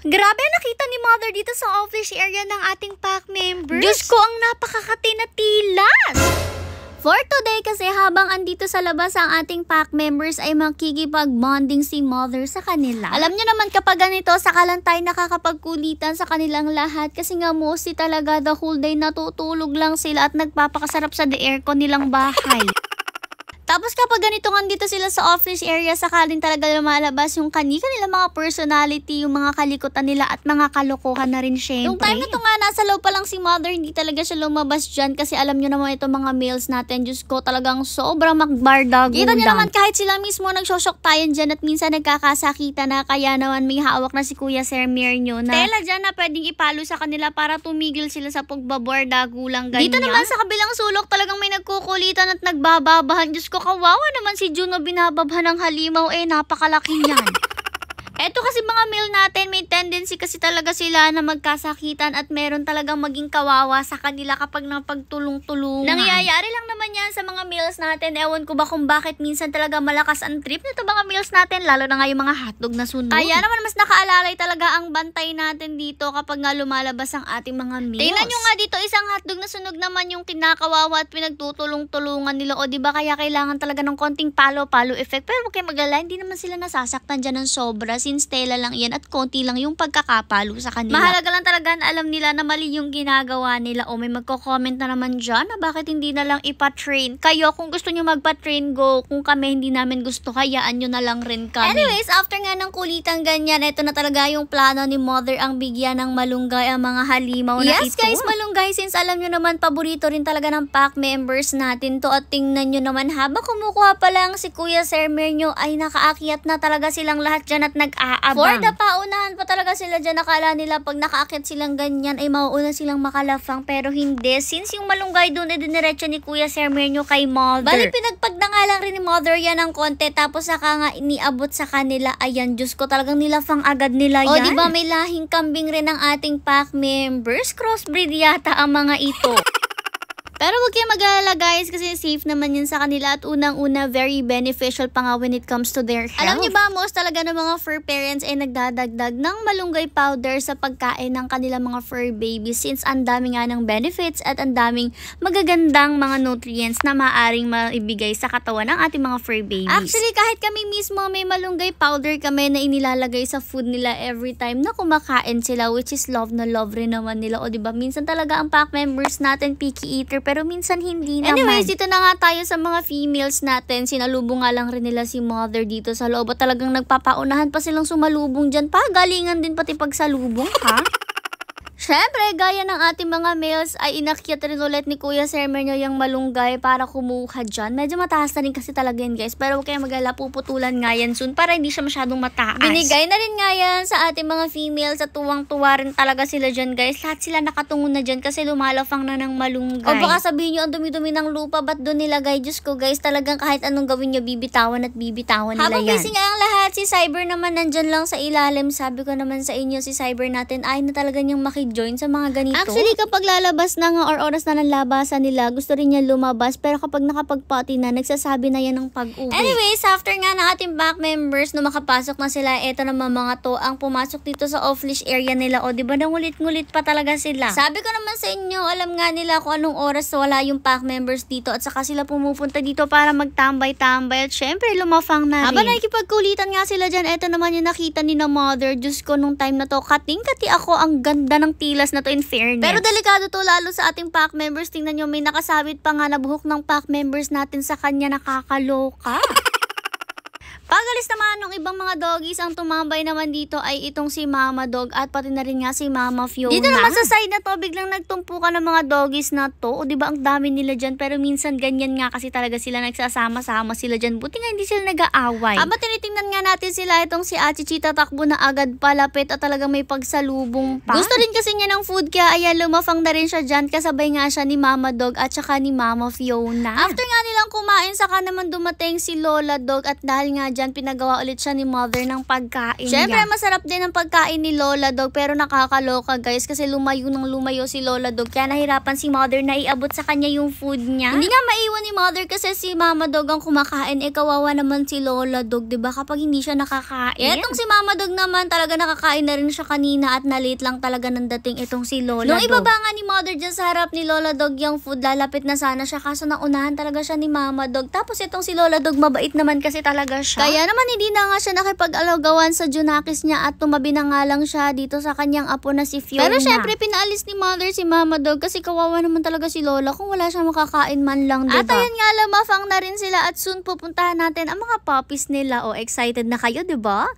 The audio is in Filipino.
Grabe, nakita ni Mother dito sa office area ng ating pack members. Diyos ko, ang napakakatinatilas! For today kasi habang andito sa labas ang ating pack members ay makikipag-bonding si Mother sa kanila. Alam nyo naman kapag ganito, saka lang tayo nakakapagkulitan sa kanilang lahat kasi nga mostly talaga the whole day natutulog lang sila at nagpapakasarap sa aircon nilang bahay. Tapos kapag ganito nga dito sila sa office area, saka din talaga lumalabas yung kanila mga personality, yung mga kalikutan nila at mga kalokohan na rin syempre. Yung time na to nga, nasa loob pa lang si Mother, hindi talaga siya lumabas dyan kasi alam nyo naman itong mga males natin, Diyos ko, talagang sobrang magbardagulan. Kita nyo naman kahit sila mismo nagsosyok tayo dyan at minsan nagkakasakita na, kaya naman may hawak na si Kuya Sir Mirnyo na tela dyan na pwedeng ipalo sa kanila para tumigil sila sa pagbabardagulang ganyan. Dito naman sa kabilang sulok talagang may nagkukulitan at nagbababahan. Diyos ko, kawawa naman si Juno, binababhan ng halimaw, napakalaki niyan. Eto kasi mga male natin, may tendency kasi talaga sila na magkasakitan at meron talagang maging kawawa sa kanila kapag napagtulong-tulungan. Nangyayari lang naman yan sa mga males natin. Ewan ko ba kung bakit minsan talaga malakas ang trip nito mga males natin, lalo na nga yung mga hotdog na sunog. Kaya naman mas nakaalalay talaga ang bantay natin dito kapag nga lumalabas ang ating mga males. Tingnan nyo nga dito, isang hotdog na sunog naman yung kinakawawa at pinagtutulong-tulungan nila. O diba kaya kailangan talaga ng konting palo-palo effect. Pero huwag kayo mag-alala, hindi naman sila nasasaktan dyan ng sobra. Since tela lang yan at konti lang yung pagkakapalo sa kanila. Mahalaga lang talaga na alam nila na mali yung ginagawa nila. O may magko-comment na naman dyan na bakit hindi na lang ipa-train. Kayo, kung gusto nyo magpa-train, go. Kung kami hindi namin gusto, hayaan nyo na lang rin kami. Anyways, after nga ng kulitan ganyan, ito na talaga yung plano ni Mother, ang bigyan ng malunggay ang mga halimaw na ito. Yes guys, malunggay, since alam nyo naman, paborito rin talaga ng pack members natin to. At tingnan nyo naman, habang kumukuha pa lang si Kuya Sir Mirnyo ay nakaakyat na talaga silang lahat dyan at nag-aabang. For the paunahan pa talaga sila dyan. Nakala nila pag nakaakyat silang ganyan ay mauuna silang makalafang, pero hindi. Since yung malunggay doon ay diniretso ni Kuya Sir Mirnyo kay Mother. Bali pinagpag na nga lang rin ni Mother yan ng konti, tapos saka nga iniabot sa kanila. Ayan, Diyos ko, talagang nilafang agad nila yan. O diba may lahing kambing rin ang ating pack members? Crossbreed yata ang mga ito. Pero huwag kayo mag-alala guys kasi safe naman yun sa kanila at unang-una very beneficial pa nga when it comes to their health. Alam niyo ba, most talaga ng mga fur parents ay nagdadagdag ng malunggay powder sa pagkain ng kanilang mga fur babies since ang dami nga ng benefits at ang daming magagandang mga nutrients na maaaring maibigay sa katawan ng ating mga fur babies. Actually, kahit kami mismo may malunggay powder kami na inilalagay sa food nila every time na kumakain sila, which is love na love rin naman nila. O diba, minsan talaga ang pack members natin picky eater, pero minsan hindi naman. Anyways, dito na nga tayo sa mga females natin. Sinalubong nga lang rin nila si Mother dito sa loob at talagang nagpapaunahan pa silang sumalubong dyan. Pagalingan din pati pagsalubong, ha? Siyempre, gaya ng ating mga males ay inakyat rin ulit ni Kuya Sir Mirnyo yung malunggay para kumuha dyan. Medyo mataas na rin kasi talaga yan guys. Pero huwag kayong mag-alala, puputulan nga yan soon para hindi siya masyadong mataas. Binigay na rin nga yan sa ating mga females at tuwang-tuwa rin talaga sila dyan guys. Lahat sila nakatungo na dyan kasi lumalafang na ng malunggay. O baka sabihin nyo, ang dumi-dumi ng lupa, ba't doon nilagay? Diyos ko guys, talagang kahit anong gawin nyo, bibitawan at bibitawan nila yan. Habang busy nga ang lahat, si Cyber naman nandyan lang sa ilalim. Sabi ko naman sa inyo, si Cyber natin ay na talaga niyang join sa mga ganito. Actually, kapag lalabas na nga or oras na ng labasan nila, gusto rin niya lumabas. Pero kapag nakapag-potty na, nagsasabi na yan ng pag-uwi. Anyways, after nga ng ating back members, no makapasok na sila, eto naman mga to, ang pumasok dito sa off-leash area nila. O diba, nangulit-ngulit pa talaga sila. Sabi ko naman sa inyo, alam nga nila kung anong oras wala yung pack members dito at saka sila pumupunta dito para magtambay-tambay at syempre lumafang na rin. Habang nakikipagkulitan nga sila dyan, eto naman yung nakita ni na Mother. Diyos ko, nung time na to, kating-kati ako, ang ganda ng tilas na to in fairness. Pero delikado to lalo sa ating pack members. Tingnan nyo, may nakasabit pa nga na buhok ng pack members natin sa kanya, nakakaloka. Pagalis naman ng ibang mga doggies, ang tumambay naman dito ay itong si Mama Dog at pati na rin nga si Mama Fiona. Dito naman sa side na to, biglang nagtumpukan ng mga doggies na to. O diba, ang dami nila dyan, pero minsan ganyan nga kasi talaga sila, nagsasama-sama sila dyan. Buti nga hindi sila nag-aaway. Aba, tinitingnan nga natin sila, itong si Achichita takbo na agad palapit at talagang may pagsalubong pa. Gusto rin kasi niya ng food, kaya ayan, lumafang na rin siya dyan, kasabay nga siya ni Mama Dog at saka ni Mama Fiona. After nga nilang kumain, saka naman dumating si Lola Dog at dahil nga dyan dyan, pinagawa ulit siya ni Mother ng pagkain niya. Syempre, masarap din ang pagkain ni Lola Dog, pero nakakaloka guys, kasi lumayo si Lola Dog, kaya nahirapan si Mother na iabot sa kanya yung food niya. Hindi nga maiwan ni Mother kasi si Mama Dog ang kumakain, kawawa naman si Lola Dog, diba, kapag hindi siya nakakain. Etong si Mama Dog naman, talaga nakakain na rin siya kanina at na-late lang talaga ng dating itong si Lola Dog. Nung ibaba nga ni Mother dyan sa harap ni Lola Dog yung food, lalapit na sana siya, kaso naunahan talaga siya ni Mama Dog. Tapos itong si Lola Dog, mabait naman kasi talaga siya. Kaya naman hindi na nga siya nakipag-alagawan sa Junakis niya at tumabi na nga lang siya dito sa kanyang apo na si Fiona. Pero syempre, pinaalis ni Mother si Mama Dog kasi kawawa naman talaga si Lola kung wala siya makakain man lang, diba? At ayun nga, lumafang na rin sila at soon pupuntahan natin ang mga puppies nila. O, excited na kayo, diba?